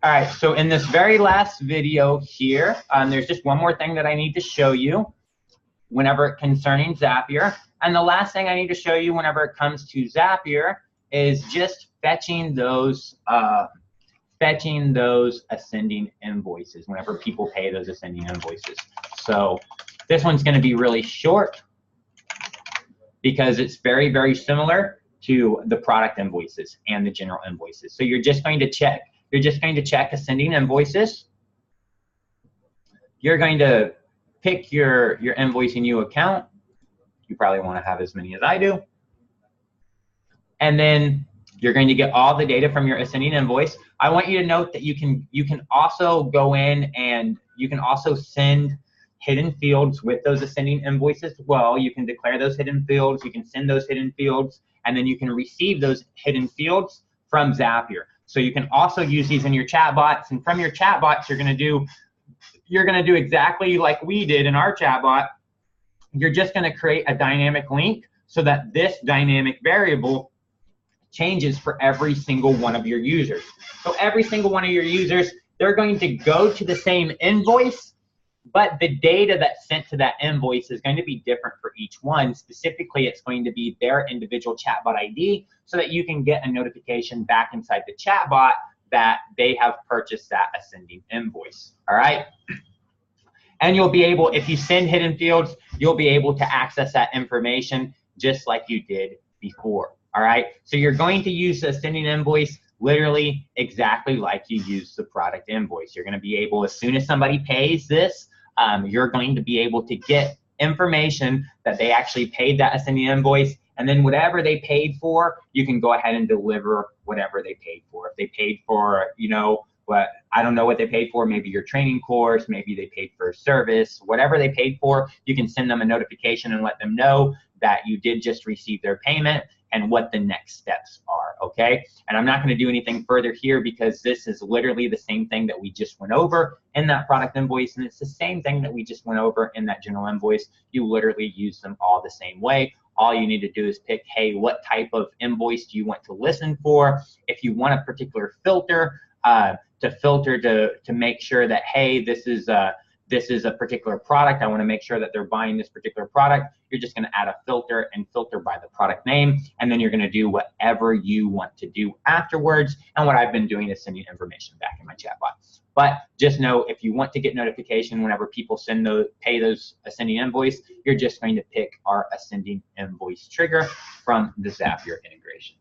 All right, so in this very last video here, there's just one more thing that I need to show you whenever concerning Zapier. And the last thing I need to show you whenever it comes to Zapier is just fetching those ascending invoices whenever people pay those ascending invoices. So this one's going to be really short because it's very, very similar to the product invoices and the general invoices. So you're just going to check ascending invoices. You're going to pick your Invoicing You account. You probably want to have as many as I do. And then you're going to get all the data from your ascending invoice. I want you to note that you can also go in and you can also send hidden fields with those ascending invoices as well. You can declare those hidden fields, you can send those hidden fields, and then you can receive those hidden fields from Zapier. So you can also use these in your chatbots, and from your chatbots, you're gonna do exactly like we did in our chatbot. You're just gonna create a dynamic link so that this dynamic variable changes for every single one of your users. So every single one of your users, they're going to go to the same invoice, but the data that's sent to that invoice is going to be different for each one. Specifically, it's going to be their individual chatbot ID so that you can get a notification back inside the chatbot that they have purchased that ascending invoice, all right? And you'll be able, if you send hidden fields, you'll be able to access that information just like you did before, all right? So you're going to use the ascending invoice literally exactly like you use the product invoice. You're gonna be able, as soon as somebody pays this, you're going to be able to get information that they actually paid that ascending invoice, and then whatever they paid for, you can go ahead and deliver whatever they paid for. If they paid for, you know, what, I don't know what they paid for, maybe your training course, maybe they paid for a service, whatever they paid for, you can send them a notification and let them know that you did just receive their payment and what the next steps are, okay? And I'm not gonna do anything further here because this is literally the same thing that we just went over in that product invoice, and it's the same thing that we just went over in that general invoice. You literally use them all the same way. All you need to do is pick, hey, what type of invoice do you want to listen for? If you want a particular filter, to filter to make sure that, hey, this is a particular product, I want to make sure that they're buying this particular product, you're just going to add a filter and filter by the product name, and then you're going to do whatever you want to do afterwards. And what I've been doing is sending information back in my chatbot. But just know, if you want to get notification whenever people pay those ascending invoice, you're just going to pick our ascending invoice trigger from the Zapier integration.